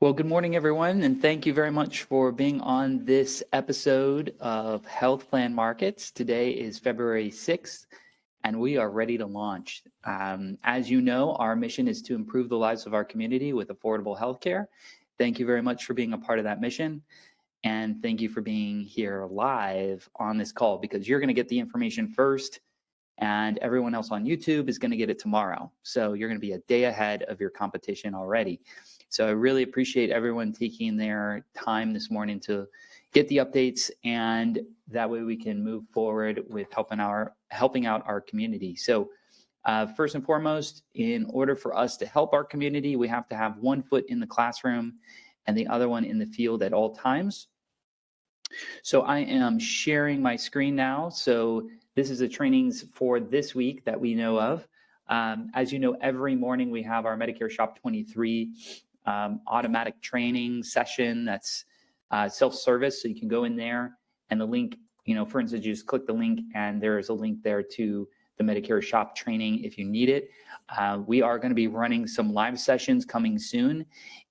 Well, good morning, everyone, and thank you very much for being on this episode of Health Plan Markets. Today is February 6th, and we are ready to launch. As you know, our mission is to improve the lives of our community with affordable healthcare. Thank you very much for being a part of that mission, and thank you for being here live on this call because you're going to get the information first, and everyone else on YouTube is going to get it tomorrow. So you're going to be a day ahead of your competition already. So I really appreciate everyone taking their time this morning to get the updates, and that way we can move forward with helping out our community. So first and foremost, in order for us to help our community, we have to have one foot in the classroom and the other one in the field at all times. So I am sharing my screen now. So this is the trainings for this week that we know of. As you know, every morning we have our Medicare Shop 23 automatic training session that's self-service. So you can go in there and the link, for instance, you just click the link and there's a link there to the Medicare Shop training if you need it. We are going to be running some live sessions coming soon.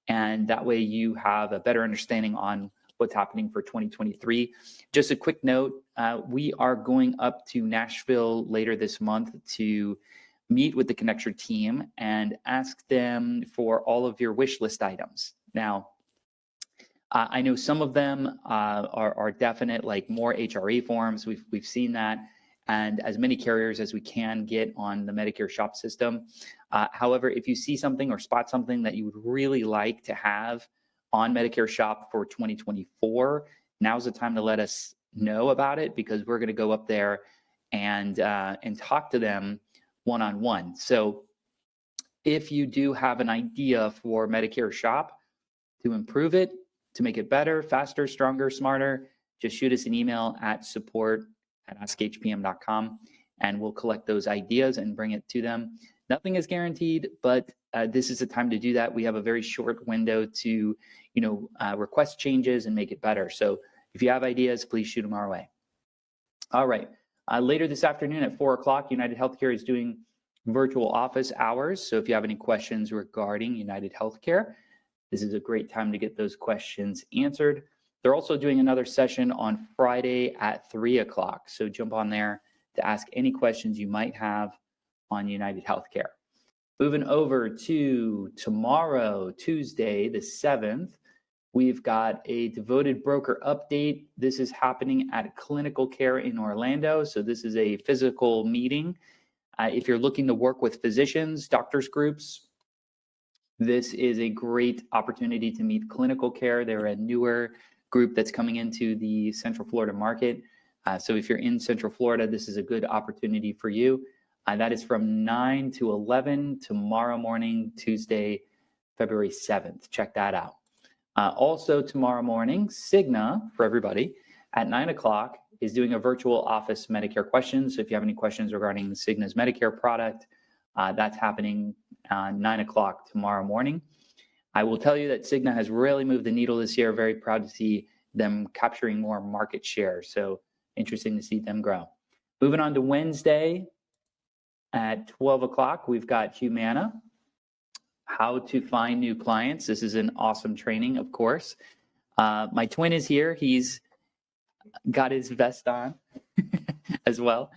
And that way you have a better understanding on what's happening for 2023. Just a quick note, we are going up to Nashville later this month to meet with the Connector team and ask them for all of your wish list items. Now, I know some of them are definite, like more HRA forms. We've seen that, and as many carriers as we can get on the Medicare Shop system. However, if you see something or spot something that you would really like to have on Medicare Shop for 2024, now's the time to let us know about it, because we're going to go up there and talk to them one-on-one. So if you do have an idea for Medicare Shop to improve it, to make it better, faster, stronger, smarter, just shoot us an email at support@askhpm.com and we'll collect those ideas and bring it to them. Nothing is guaranteed, but this is the time to do that. We have a very short window to, request changes and make it better. So if you have ideas, please shoot them our way. All right. Later this afternoon at 4 o'clock, United Healthcare is doing virtual office hours. So if you have any questions regarding United Healthcare, this is a great time to get those questions answered. They're also doing another session on Friday at 3 o'clock. So jump on there to ask any questions you might have on United Healthcare. Moving over to tomorrow, Tuesday, the 7th, we've got a devoted broker update. This is happening at Clinical Care in Orlando. So this is a physical meeting. If you're looking to work with physicians, doctors groups, this is a great opportunity to meet Clinical Care. They're a newer group that's coming into the Central Florida market. So if you're in Central Florida, this is a good opportunity for you. That is from 9 to 11 tomorrow morning, Tuesday, February 7th. Check that out. Also tomorrow morning, Cigna, for everybody, at 9 o'clock is doing a virtual office Medicare questions. So if you have any questions regarding Cigna's Medicare product, that's happening 9 o'clock tomorrow morning. I will tell you that Cigna has really moved the needle this year. Very proud to see them capturing more market share. So interesting to see them grow. Moving on to Wednesday at 12 o'clock, we've got Humana. How to find new clients. This is an awesome training, of course. My twin is here. He's got his vest on as well.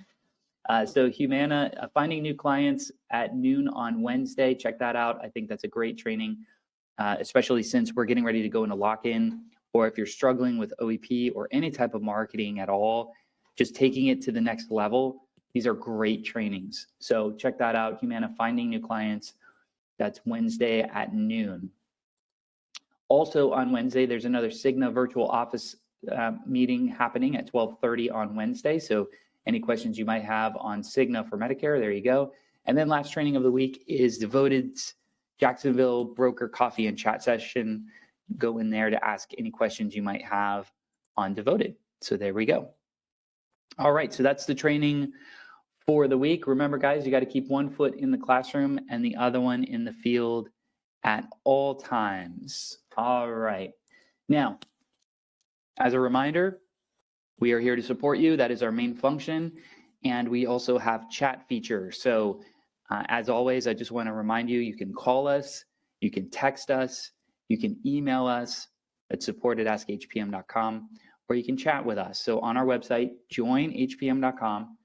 So Humana, finding new clients at noon on Wednesday. Check that out. I think that's a great training, especially since we're getting ready to go into lock-in, or if you're struggling with OEP or any type of marketing at all, just taking it to the next level. These are great trainings. So check that out. Humana, finding new clients. That's Wednesday at noon. Also on Wednesday, there's another Cigna virtual office meeting happening at 12:30 on Wednesday. So any questions you might have on Cigna for Medicare, there you go. And then last training of the week is Devoted Jacksonville Broker Coffee and Chat Session. Go in there to ask any questions you might have on Devoted. So there we go. All right, so that's the training for the week. Remember, guys, you got to keep one foot in the classroom and the other one in the field at all times. All right. Now, as a reminder, we are here to support you. That is our main function. And we also have chat features. So as always, I just want to remind you, you can call us, you can text us, You can email us at support@askhpm.com, or you can chat with us. So on our website, joinhpm.com,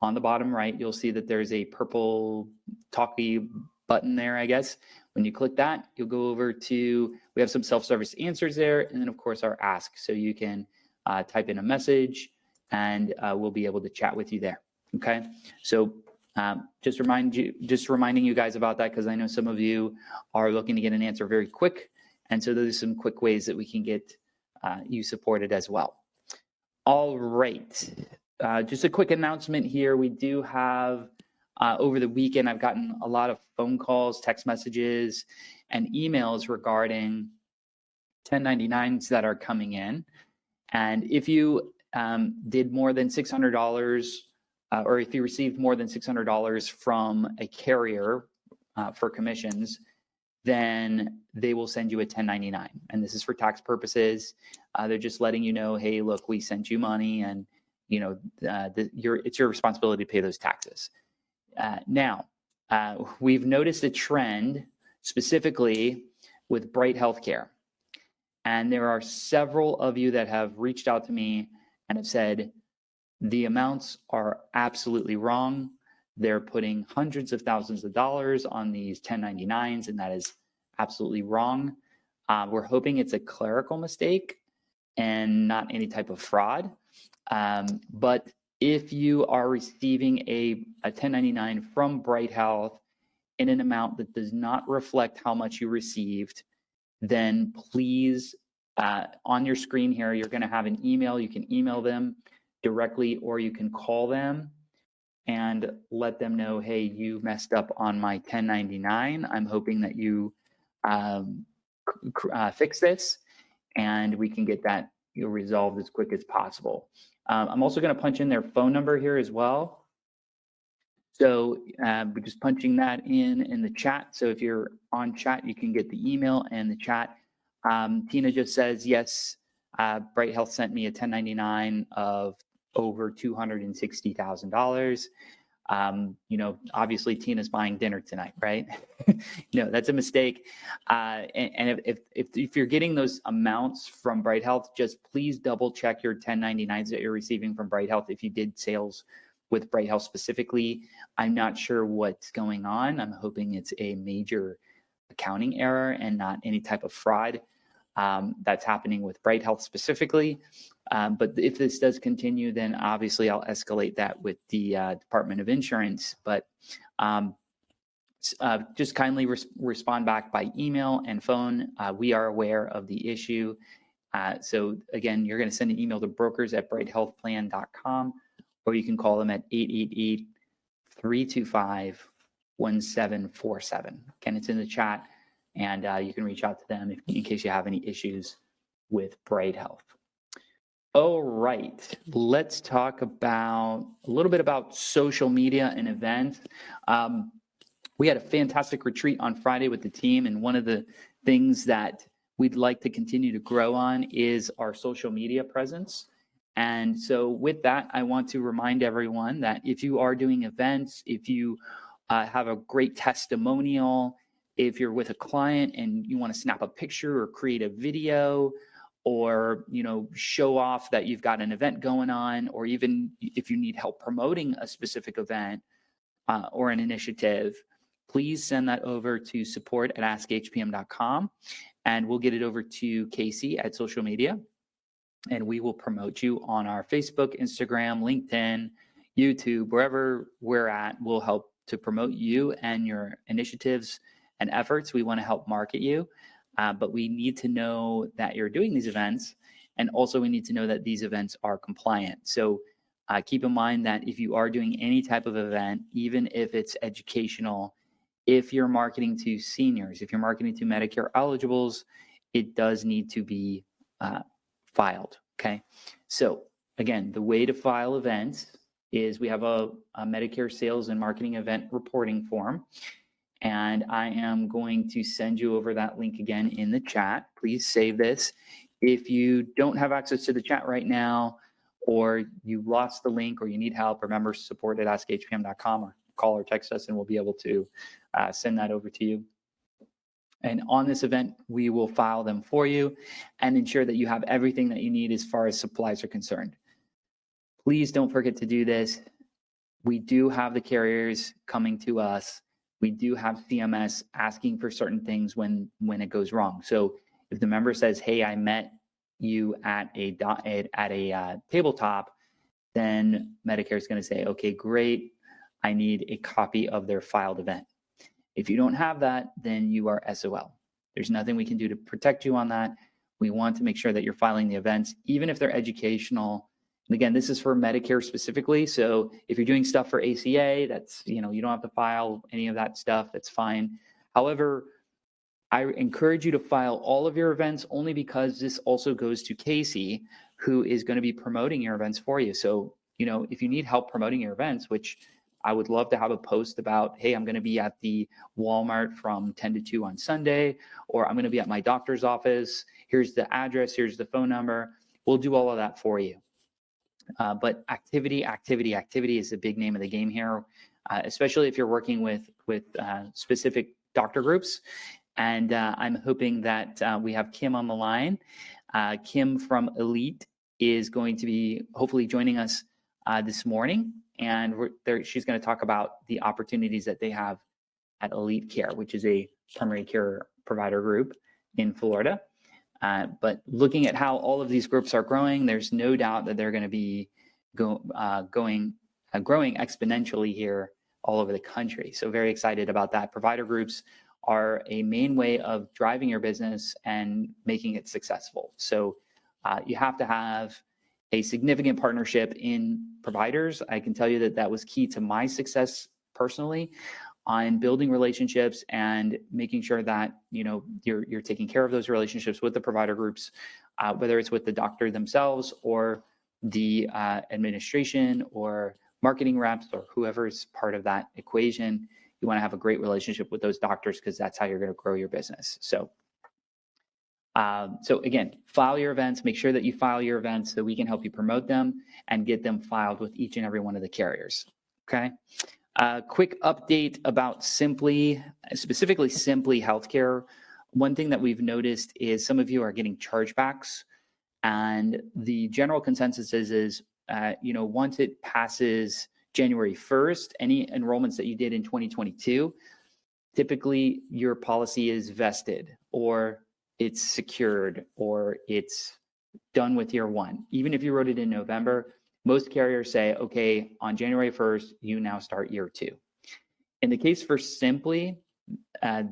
on the bottom right, you'll see that there's a purple talkie button there, I guess. When you click that, you'll go over to, we have some self-service answers there, and then of course our ask. So you can type in a message and we'll be able to chat with you there. Okay. So just reminding you guys about that, because I know some of you are looking to get an answer very quick. And so those are some quick ways that we can get you supported as well. All right. Just a quick announcement here. We do have, over the weekend, I've gotten a lot of phone calls, text messages, and emails regarding 1099s that are coming in. And if you did more than $600, or if you received more than $600 from a carrier for commissions, then they will send you a 1099. And this is for tax purposes. They're just letting you know, hey, look, we sent you money, and it's your responsibility to pay those taxes. Now, we've noticed a trend specifically with Bright Healthcare. And there are several of you that have reached out to me and have said, the amounts are absolutely wrong. They're putting hundreds of thousands of dollars on these 1099s, and that is absolutely wrong. We're hoping it's a clerical mistake and not any type of fraud. But if you are receiving a 1099 from Bright Health in an amount that does not reflect how much you received, then please, on your screen here, you're going to have an email. You can email them directly, or you can call them and let them know, hey, you messed up on my 1099. I'm hoping that you fix this, and we can get that resolved as quick as possible. I'm also going to punch in their phone number here as well. So we're just punching that in the chat. So if you're on chat, you can get the email and the chat. Tina just says, yes, Bright Health sent me a 1099 of over $260,000. Obviously Tina's buying dinner tonight, right? No, that's a mistake. And if you're getting those amounts from Bright Health, just please double check your 1099s that you're receiving from Bright Health. If you did sales with Bright Health specifically, I'm not sure what's going on. I'm hoping it's a major accounting error and not any type of fraud that's happening with Bright Health specifically. But if this does continue, then obviously I'll escalate that with the Department of Insurance. But just kindly respond back by email and phone. We are aware of the issue. So again, you're going to send an email to brokers@brighthealthplan.com, or you can call them at 888-325-1747. Again, it's in the chat, and you can reach out to them in case you have any issues with Bright Health. All right, let's talk about a little bit about social media and events. We had a fantastic retreat on Friday with the team, and one of the things that we'd like to continue to grow on is our social media presence. And so with that, I want to remind everyone that if you are doing events, if you have a great testimonial, if you're with a client and you want to snap a picture or create a video, or show off that you've got an event going on, or even if you need help promoting a specific event or an initiative, please send that over to support@askhpm.com, and we'll get it over to Casey at social media, and we will promote you on our Facebook, Instagram, LinkedIn, YouTube, wherever we're at. We'll help to promote you and your initiatives and efforts. We want to help market you. But we need to know that you're doing these events, and also we need to know that these events are compliant. So keep in mind that if you are doing any type of event, even if it's educational, if you're marketing to seniors, if you're marketing to Medicare eligibles, it does need to be filed, okay? So again, the way to file events is we have a Medicare sales and marketing event reporting form. And I am going to send you over that link again in the chat. Please save this. If you don't have access to the chat right now, or you lost the link, or you need help, remember support@askhpm.com, or call or text us and we'll be able to send that over to you. And on this event, we will file them for you and ensure that you have everything that you need as far as supplies are concerned. Please don't forget to do this. We do have the carriers coming to us. We do have CMS asking for certain things when it goes wrong. So if the member says, "Hey, I met you at a tabletop," then Medicare is going to say, "Okay, great. I need a copy of their filed event." If you don't have that, then you are SOL. There's nothing we can do to protect you on that. We want to make sure that you're filing the events, even if they're educational. And again, this is for Medicare specifically. So if you're doing stuff for ACA, that's, you don't have to file any of that stuff. That's fine. However, I encourage you to file all of your events only because this also goes to Casey, who is going to be promoting your events for you. So, if you need help promoting your events, which I would love to have a post about, hey, I'm going to be at the Walmart from 10 to 2 on Sunday, or I'm going to be at my doctor's office. Here's the address. Here's the phone number. We'll do all of that for you. But activity is the big name of the game here, especially if you're working with specific doctor groups. And I'm hoping that we have Kim on the line. Kim from Elite is going to be hopefully joining us this morning. And she's going to talk about the opportunities that they have at Elite Care, which is a primary care provider group in Florida. But looking at how all of these groups are growing, there's no doubt that they're going to be growing exponentially here all over the country. So very excited about that. Provider groups are a main way of driving your business and making it successful. So you have to have a significant partnership in providers. I can tell you that was key to my success personally on building relationships and making sure that you're taking care of those relationships with the provider groups, whether it's with the doctor themselves or the administration or marketing reps or whoever is part of that equation. You want to have a great relationship with those doctors because that's how you're going to grow your business. So again, file your events. Make sure that you file your events so we can help you promote them and get them filed with each and every one of the carriers. Okay. Quick update about specifically Simply Healthcare. One thing that we've noticed is some of you are getting chargebacks, and the general consensus is once it passes January 1st, any enrollments that you did in 2022, typically your policy is vested or it's secured or it's done with year one. Even if you wrote it in November, most carriers say, okay, on January 1st, you now start year two. In the case for Simply,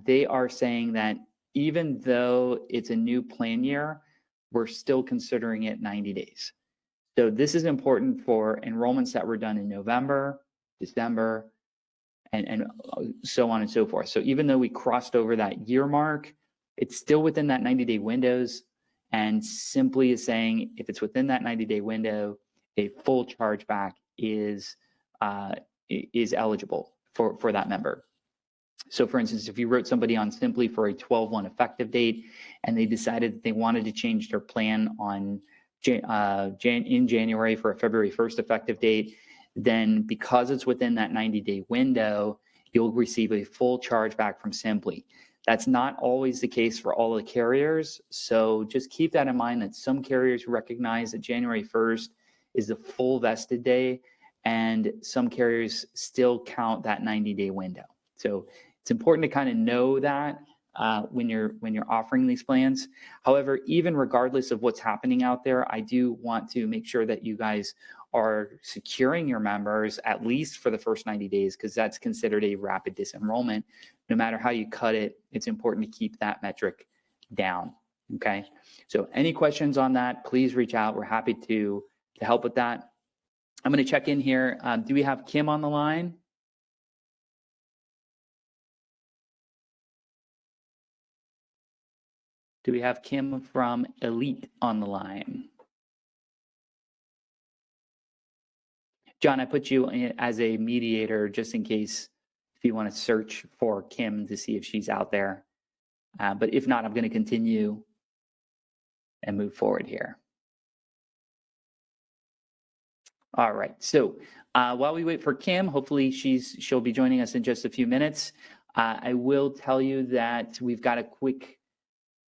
they are saying that even though it's a new plan year, we're still considering it 90 days. So this is important for enrollments that were done in November, December, and so on and so forth. So even though we crossed over that year mark, it's still within that 90-day windows, and Simply is saying if it's within that 90-day window, a full chargeback is eligible for that member. So for instance, if you wrote somebody on Simply for a 12/1 effective date and they decided that they wanted to change their plan on in January for a February 1st effective date, then because it's within that 90-day window, you'll receive a full chargeback from Simply. That's not always the case for all the carriers. So just keep that in mind that some carriers recognize that January 1st is the full vested day, and some carriers still count that 90-day window. So it's important to kind of know that when you're offering these plans. However, even regardless of what's happening out there, I do want to make sure that you guys are securing your members at least for the first 90 days, because that's considered a rapid disenrollment. No matter how you cut it, it's important to keep that metric down. Okay. So any questions on that, please reach out. We're happy to help with that. I'm going to check in here. Do we have Kim on the line? Do we have Kim from Elite on the line? John, I put you in as a mediator just in case if you want to search for Kim to see if she's out there. But if not, I'm going to continue and move forward here. All right. So while we wait for Kim, hopefully she'll be joining us in just a few minutes. I will tell you that we've got a quick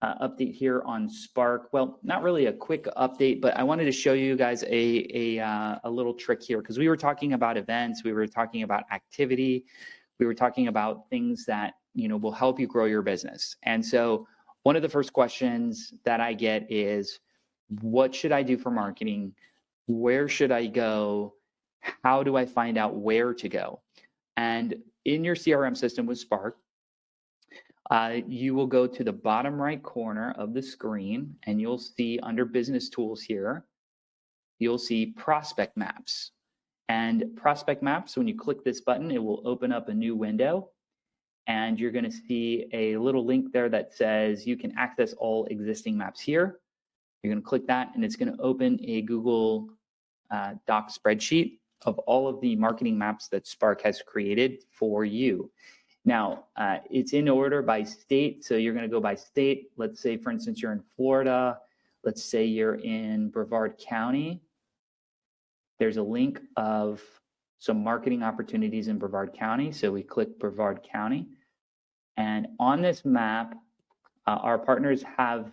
update here on Spark. Well, not really a quick update, but I wanted to show you guys a little trick here, because we were talking about events, we were talking about activity, we were talking about things that will help you grow your business. And so one of the first questions that I get is, what should I do for marketing? Where should I go? How do I find out where to go? And in your CRM system with Spark, you will go to the bottom right corner of the screen, and you'll see under Business Tools here, you'll see Prospect Maps. And Prospect Maps, when you click this button, it will open up a new window, and you're going to see a little link there that says you can access all existing maps here. You're going to click that, and it's going to open a Google Doc spreadsheet of all of the marketing maps that Spark has created for you. Now, it's in order by state, so you're going to go by state. Let's say, for instance, you're in Florida. Let's say you're in Brevard County. There's a link of some marketing opportunities in Brevard County, so we click Brevard County. And on this map, our partners have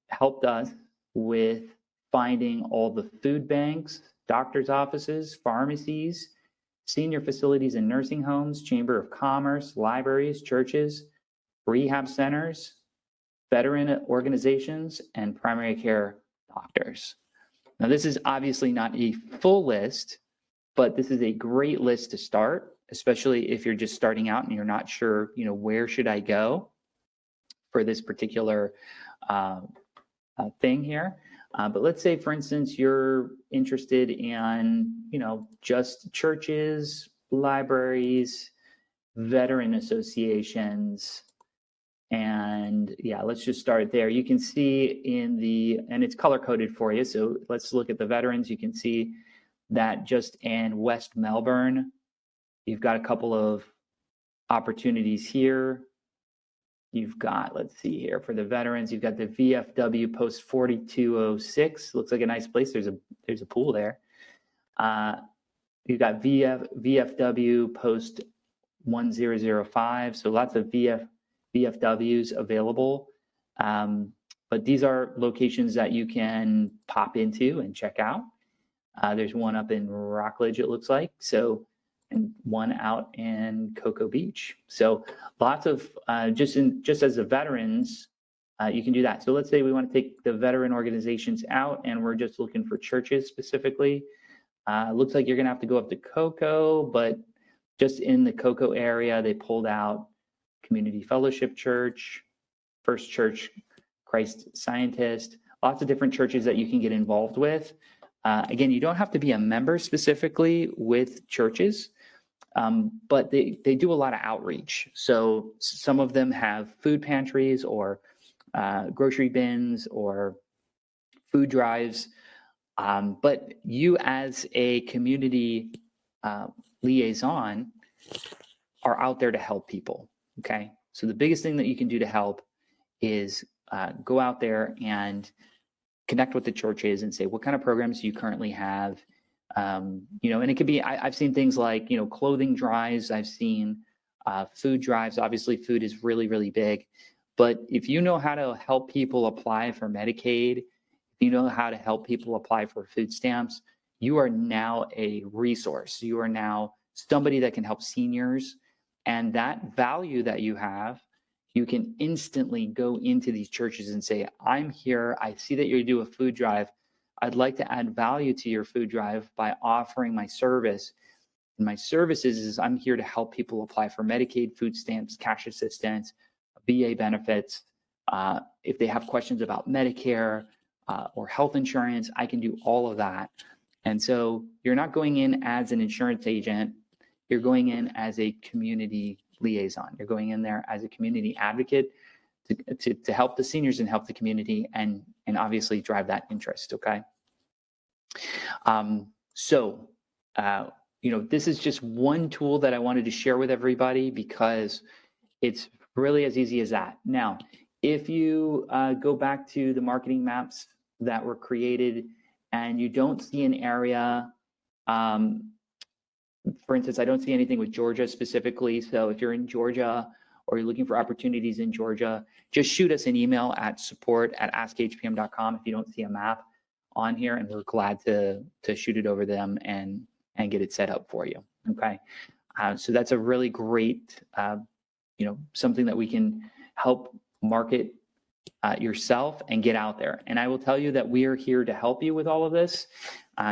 helped us with finding all the food banks, doctor's offices, pharmacies, senior facilities and nursing homes, chamber of commerce, libraries, churches, rehab centers, veteran organizations, and primary care doctors. Now, this is obviously not a full list, but this is a great list to start, especially if you're just starting out and you're not sure, where should I go for this particular thing here. But let's say, for instance, you're interested in, just churches, libraries, veteran associations, and yeah, let's just start there. You can see and it's color coded for you. So let's look at the veterans. You can see that just in West Melbourne, you've got a couple of opportunities here. You've got, let's see here, for the veterans, you've got the VFW Post 4206. Looks like a nice place. There's a pool there. You've got VFW Post 1005. So lots of VFWs available. But these are locations that you can pop into and check out. There's one up in Rockledge, it looks like. So, and one out in Cocoa Beach. So lots of, just as the veterans, you can do that. So let's say we want to take the veteran organizations out and we're just looking for churches specifically. Looks like you're gonna have to go up to Cocoa, but just in the Cocoa area, they pulled out Community Fellowship Church, First Church Christ Scientist, lots of different churches that you can get involved with. Again, you don't have to be a member specifically with churches, but they do a lot of outreach. So some of them have food pantries or grocery bins or food drives. But you as a community liaison are out there to help people, okay? So the biggest thing that you can do to help is go out there and connect with the churches and say, what kind of programs do you currently have? And it could be, I've seen things like, clothing drives. I've seen food drives. Obviously, food is really, really big. But if you know how to help people apply for Medicaid, if you know how to help people apply for food stamps, you are now a resource. You are now somebody that can help seniors. And that value that you have, you can instantly go into these churches and say, I'm here. I see that you do a food drive. I'd like to add value to your food drive by offering my service. And my services is I'm here to help people apply for Medicaid, food stamps, cash assistance, VA benefits. If they have questions about Medicare or health insurance, I can do all of that. And so you're not going in as an insurance agent. You're going in as a community liaison. You're going in there as a community advocate to help the seniors and help the community and obviously drive that interest, okay? This is just one tool that I wanted to share with everybody because it's really as easy as that. Now, if you go back to the marketing maps that were created and you don't see an area For instance, I don't see anything with Georgia specifically. So if you're in Georgia or you're looking for opportunities in Georgia, just shoot us an email at support@askhpm.com if you don't see a map on here, and we're glad to shoot it over them and get it set up for you. Okay. So that's a really great, something that we can help market yourself and get out there. And I will tell you that we are here to help you with all of this.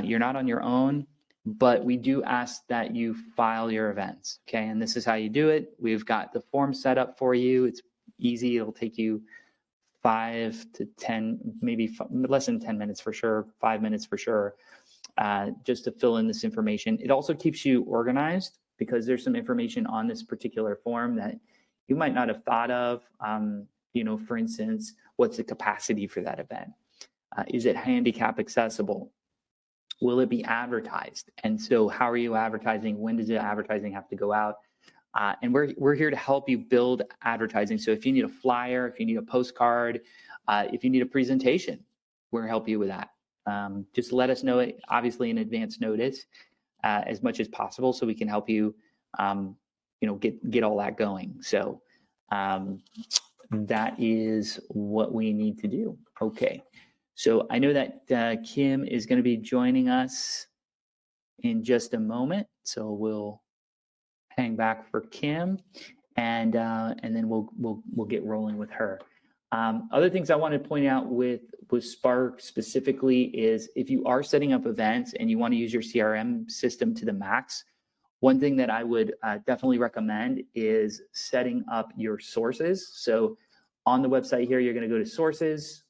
You're not on your own, but we do ask that you file your events. Okay. And this is how you do it. We've got the form set up for you. It's easy. It'll take you 5 to 10, maybe less than 10 minutes for sure, 5 minutes for sure, just to fill in this information. It also keeps you organized because there's some information on this particular form that you might not have thought of. For instance, what's the capacity for that event? Is it handicap accessible? Will it be advertised? And so how are you advertising? When does the advertising have to go out? And we're here to help you build advertising. So if you need a flyer, if you need a postcard, if you need a presentation, we're gonna help you with that. Just let us know it, obviously in advance notice, as much as possible, so we can help you, get all that going. So that is what we need to do. Okay. So I know that Kim is going to be joining us in just a moment. So we'll hang back for Kim, and then we'll get rolling with her. Other things I want to point out with Spark specifically is if you are setting up events and you want to use your CRM system to the max, one thing that I would definitely recommend is setting up your sources. So on the website here, you're going to go to sources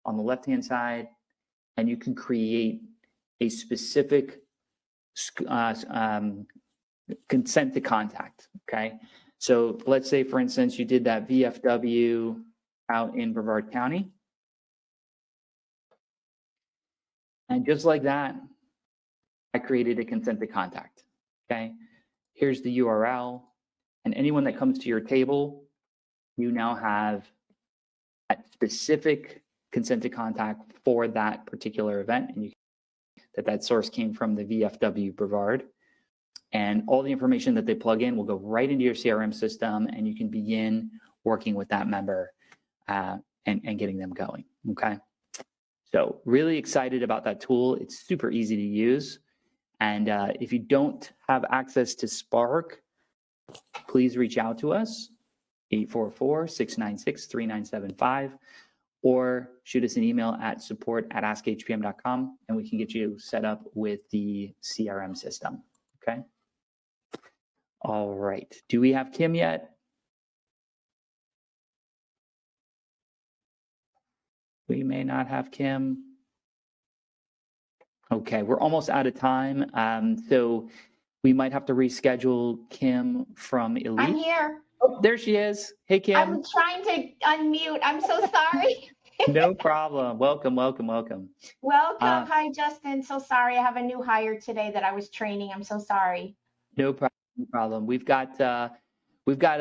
on the left-hand side, and you can create a specific consent to contact, okay? So let's say, for instance, you did that VFW out in Brevard County. And just like that, I created a consent to contact, okay? Here's the URL, and anyone that comes to your table, you now have a specific consent to contact for that particular event, and that source came from the VFW Brevard. And all the information that they plug in will go right into your CRM system, and you can begin working with that member and getting them going, okay? So really excited about that tool. It's super easy to use. And if you don't have access to Spark, please reach out to us, 844-696-3975, or shoot us an email at support@askhpm.com, and we can get you set up with the CRM system, okay? All right, do we have Kim yet? We may not have Kim. Okay, we're almost out of time, so we might have to reschedule Kim from Elite. I'm here. Oh, there she is. Hey, Kim. I'm trying to unmute. I'm so sorry. No problem. Welcome, welcome, welcome. Welcome. Hi, Justin. So sorry. I have a new hire today that I was training. I'm so sorry. No problem. No problem. We've got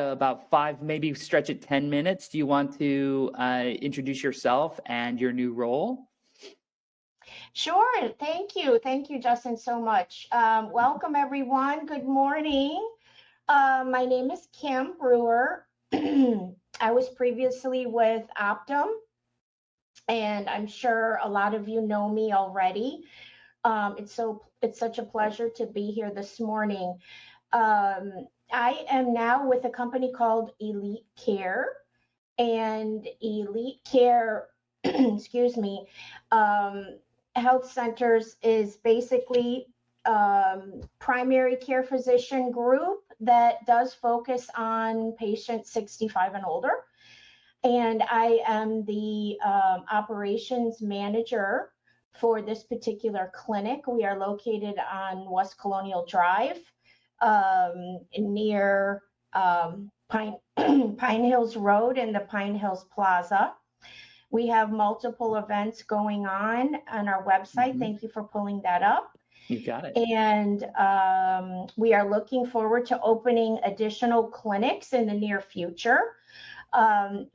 about 5, maybe stretch it 10 minutes. Do you want to introduce yourself and your new role? Sure. Thank you. Thank you, Justin, so much. Welcome, everyone. Good morning. My name is Kim Brewer. I was previously with Optum, and I'm sure a lot of you know me already. It's such a pleasure to be here this morning. I am now with a company called Elite Care, and Elite Care, excuse me, Health Centers is basically primary care physician group that does focus on patients 65 and older. And I am the operations manager for this particular clinic. We are located on West Colonial Drive, near Pine Hills Road and the Pine Hills Plaza. We have multiple events going on our website. Thank you for pulling that up. You got it. And we are looking forward to opening additional clinics in the near future.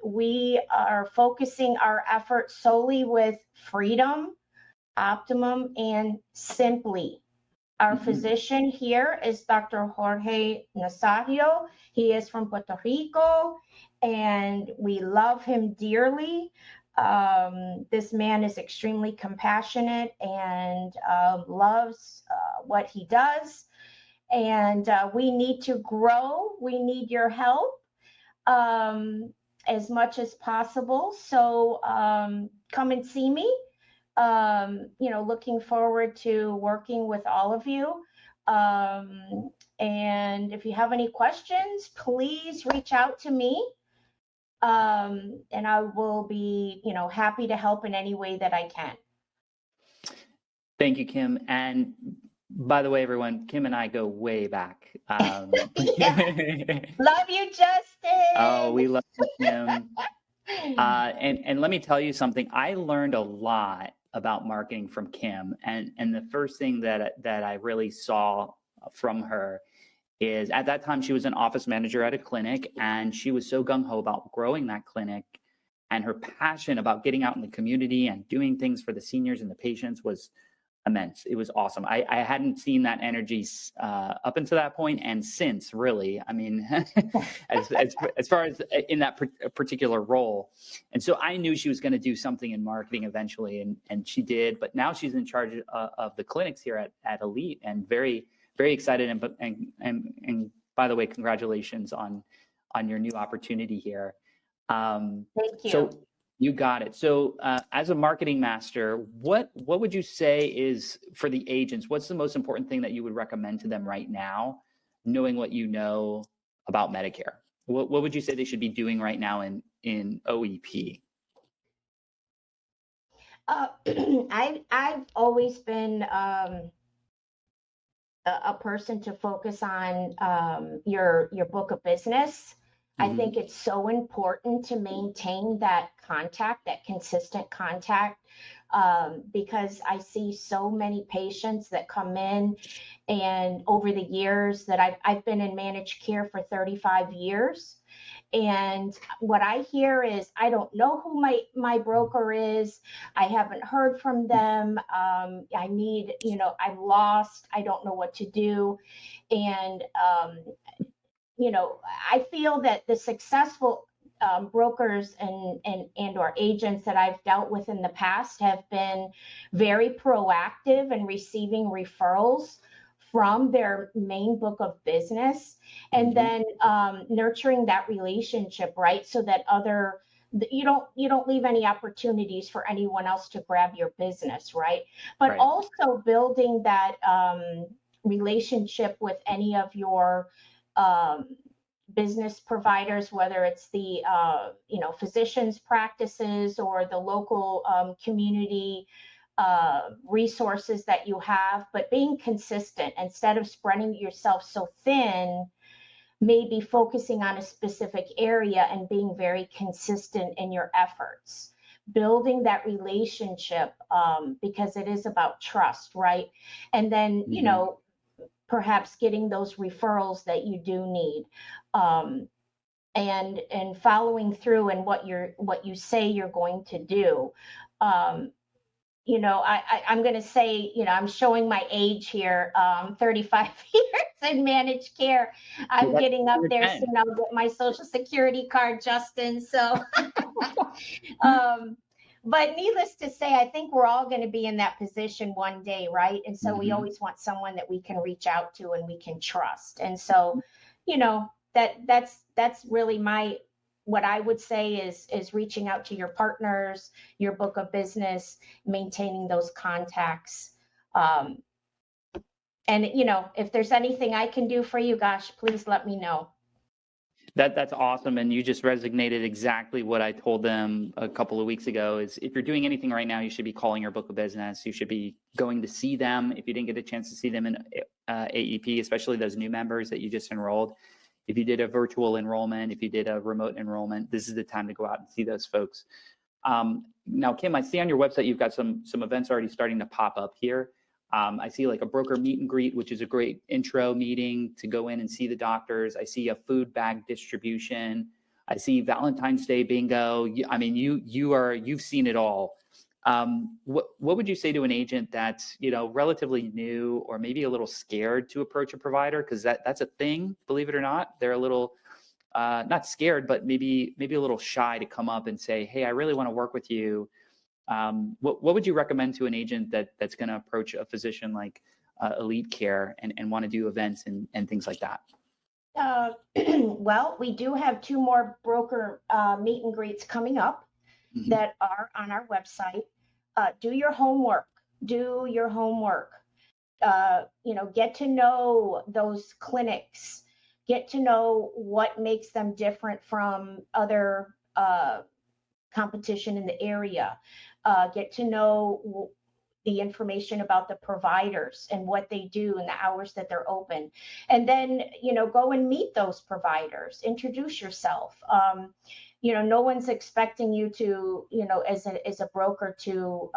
We are focusing our efforts solely with Freedom, Optimum, and Simply. Our physician here is Dr. Jorge Nazario. He is from Puerto Rico, and we love him dearly. This man is extremely compassionate and loves what he does. And we need to grow. We need your help as much as possible. So come and see me. Looking forward to working with all of you. And if you have any questions, please reach out to me. And I will be, happy to help in any way that I can. Thank you, Kim. And by the way, everyone, Kim and I go way back. Love you, Justin. Oh, we love you, Kim. And let me tell you something. I learned a lot about marketing from Kim, and the first thing that I really saw from her is, at that time she was an office manager at a clinic, and she was so gung-ho about growing that clinic, and her passion about getting out in the community and doing things for the seniors and the patients was immense. It was awesome. I hadn't seen that energy up until that point, and since, really. I mean, as far as in that particular role. And so I knew she was going to do something in marketing eventually, and she did. But now she's in charge of the clinics here at Elite, and very, very excited. And by the way, congratulations on your new opportunity here. Thank you. So you got it. So as a marketing master, what would you say is, for the agents, what's the most important thing that you would recommend to them right now, knowing what you know about Medicare? What would you say they should be doing right now in OEP? I've always been a person to focus on your book of business. I think it's so important to maintain that contact, that consistent contact, because I see so many patients that come in, and over the years that I've been in managed care for 35 years. And what I hear is, I don't know who my broker is. I haven't heard from them. I'm lost. I don't know what to do. And, I feel that the successful brokers and or agents that I've dealt with in the past have been very proactive in receiving referrals from their main book of business, and then nurturing that relationship, right? So that you don't leave any opportunities for anyone else to grab your business, right? But Right. Also building that relationship with any of your business providers, whether it's the physicians practices or the local community resources that you have, but being consistent instead of spreading yourself so thin, maybe focusing on a specific area and being very consistent in your efforts, building that relationship, because it is about trust, right? And then perhaps getting those referrals that you do need, and following through in what you say you're going to do. I'm going to say, I'm showing my age here, 35 years in managed care. I'm getting up there soon. I'll get my Social Security card, Justin. So, but needless to say, I think we're all going to be in that position one day, right? And so we always want someone that we can reach out to and we can trust. And so, that's really what I would say is reaching out to your partners, your book of business, maintaining those contacts. And if there's anything I can do for you, gosh, please let me know. That's awesome. And you just resonated exactly what I told them a couple of weeks ago, is if you're doing anything right now, you should be calling your book of business. You should be going to see them. If you didn't get a chance to see them in AEP, especially those new members that you just enrolled, if you did a virtual enrollment, if you did a remote enrollment, this is the time to go out and see those folks. Now, Kim, I see on your website, you've got some events already starting to pop up here. I see like a broker meet and greet, which is a great intro meeting to go in and see the doctors. I see a food bag distribution. I see Valentine's Day bingo. I mean, you've seen it all. What would you say to an agent that's, relatively new or maybe a little scared to approach a provider? Because that's a thing, believe it or not. They're a little not scared, but maybe a little shy to come up and say, hey, I really want to work with you. What would you recommend to an agent that's going to approach a physician like Elite Care and want to do events and things like that? Well, we do have 2 more broker meet and greets coming up that are on our website. Do your homework. Do your homework. Get to know those clinics. Get to know what makes them different from other competition in the area. Get to know the information about the providers and what they do and the hours that they're open. And then, go and meet those providers, introduce yourself. No one's expecting you to, as a broker to,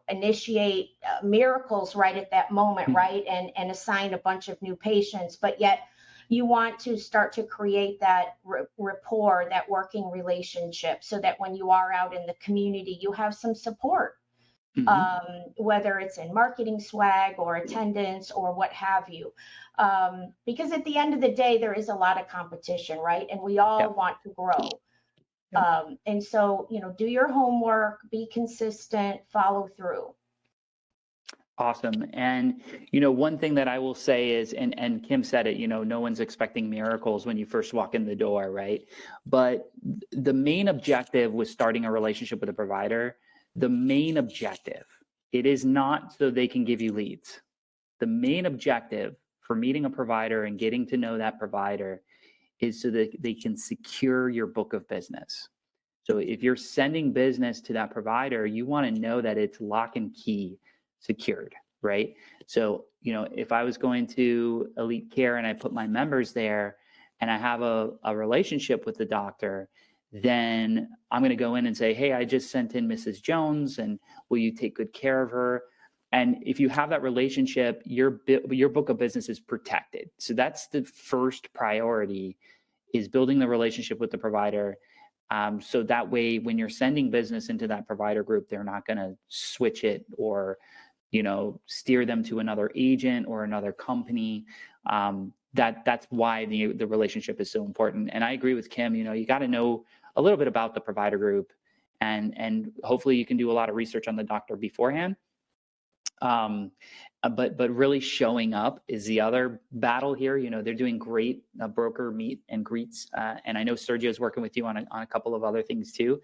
initiate miracles right at that moment, right? And assign a bunch of new patients, but yet you want to start to create that rapport, that working relationship, so that when you are out in the community, you have some support. Whether it's in marketing swag or attendance or what have you. Because at the end of the day, there is a lot of competition, right? And we all want to grow. And so, do your homework, be consistent, follow through. Awesome. And, one thing that I will say is, and Kim said it, no one's expecting miracles when you first walk in the door, right? But the main objective with starting a relationship with a provider, the main objective, it is not so they can give you leads. The main objective for meeting a provider and getting to know that provider is so that they can secure your book of business. So if you're sending business to that provider, you want to know that it's lock and key secured, right? So, if I was going to Elite Care and I put my members there and I have a relationship with the doctor, then I'm going to go in and say, hey, I just sent in Mrs. Jones, and will you take good care of her? And if you have that relationship, your book of business is protected. So that's the first priority, is building the relationship with the provider. So that way, when you're sending business into that provider group, they're not going to switch it or, steer them to another agent or another company. That's why the relationship is so important. And I agree with Kim, you got to know a little bit about the provider group, and hopefully you can do a lot of research on the doctor beforehand. But really showing up is the other battle here. They're doing great broker meet and greets. And I know Sergio is working with you on a couple of other things too,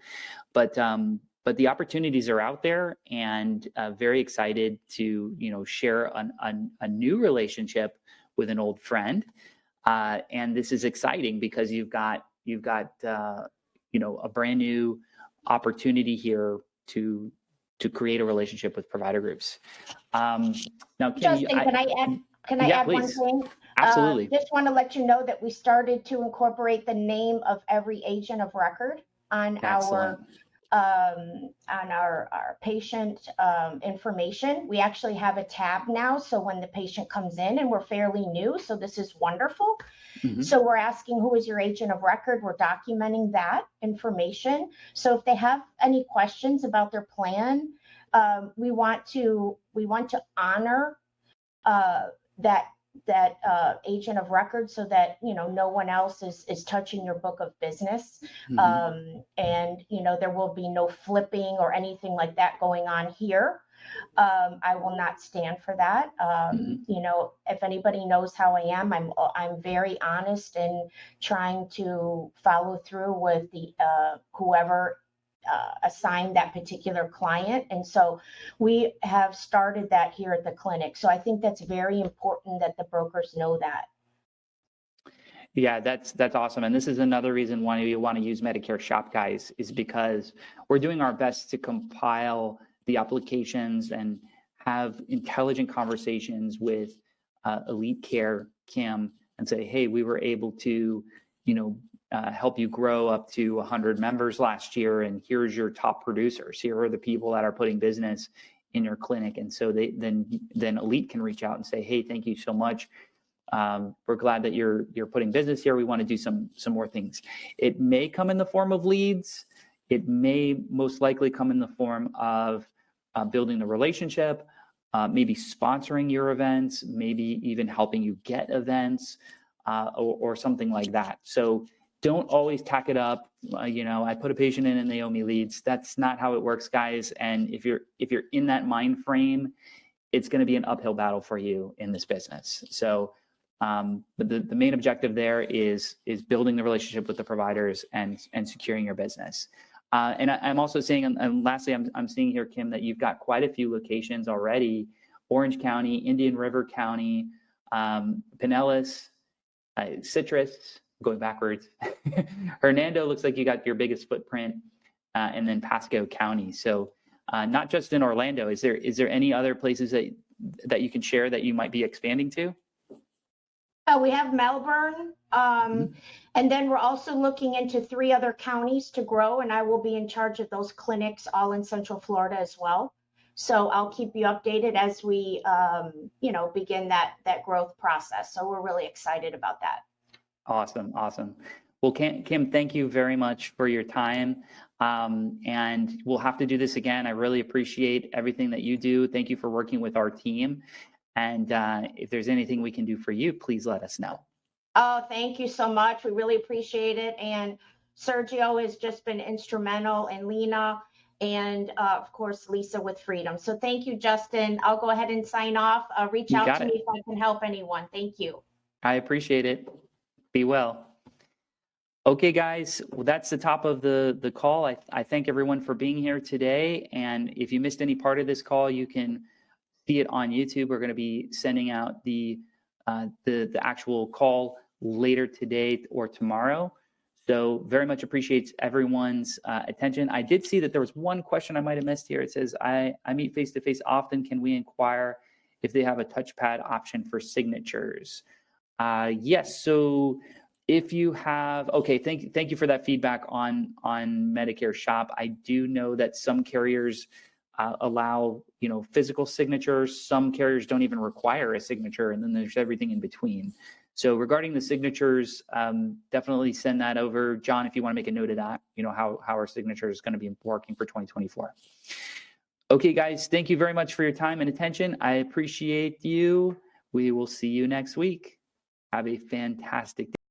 but the opportunities are out there, and very excited to, share a new relationship with an old friend. And this is exciting because you've got a brand new opportunity here to create a relationship with provider groups. Now, Kim, Justin, can I add please. one thing? Absolutely. Just want to let you know that we started to incorporate the name of every agent of record on Excellent. our patient information. We actually have a tab now, so when the patient comes in, and we're fairly new, so this is wonderful. So we're asking, who is your agent of record? We're documenting that information. So if they have any questions about their plan, we want to honor that agent of record, so that no one else is touching your book of business. And there will be no flipping or anything like that going on here. I will not stand for that. If anybody knows how I am, I'm very honest in trying to follow through with the whoever assigned that particular client. And so we have started that here at the clinic. So I think that's very important that the brokers know that. Yeah, that's awesome. And this is another reason why you want to use Medicare Shop Guys, is because we're doing our best to compile the applications and have intelligent conversations with Elite Care, Kim, and say, hey, we were able to, help you grow up to 100 members last year, and here's your top producers. Here are the people that are putting business in your clinic. And so then Elite can reach out and say, hey, thank you so much. We're glad that you're putting business here. We want to do some more things. It may come in the form of leads. It may most likely come in the form of building the relationship, maybe sponsoring your events, maybe even helping you get events, or something like that. So don't always tack it up. I put a patient in and they owe me leads. That's not how it works, guys. And if you're in that mind frame, it's going to be an uphill battle for you in this business. So, but the main objective there is building the relationship with the providers and securing your business. And I'm also seeing, and lastly, I'm seeing here, Kim, that you've got quite a few locations already: Orange County, Indian River County, Pinellas, Citrus, going backwards. Hernando looks like you got your biggest footprint, and then Pasco County. So not just in Orlando. Is there any other places that you can share that you might be expanding to? We have Melbourne, and then we're also looking into 3 other counties to grow, and I will be in charge of those clinics all in Central Florida as well. So I'll keep you updated as we, begin that growth process. So we're really excited about that. Awesome. Well, Kim, thank you very much for your time. And we'll have to do this again. I really appreciate everything that you do. Thank you for working with our team. And if there's anything we can do for you, please let us know. Oh, thank you so much. We really appreciate it. And Sergio has just been instrumental, and Lena, and of course, Lisa with Freedom. So thank you, Justin. I'll go ahead and sign off. Reach You out got to it. me if I can help anyone. Thank you. I appreciate it. Be well. Okay, guys, well, that's the top of the call. I thank everyone for being here today. And if you missed any part of this call, you can see it on YouTube. We're going to be sending out the actual call later today or tomorrow. So very much appreciates everyone's attention. I did see that there was one question I might have missed here. It says, I meet face-to-face often. Can we inquire if they have a touchpad option for signatures? Yes. So if you have, okay, thank you for that feedback on Medicare Shop. I do know that some carriers allow, physical signatures. Some carriers don't even require a signature, and then there's everything in between. So regarding the signatures, definitely send that over. John, if you want to make a note of that, how our signature is going to be working for 2024. Okay, guys, thank you very much for your time and attention. I appreciate you. We will see you next week. Have a fantastic day.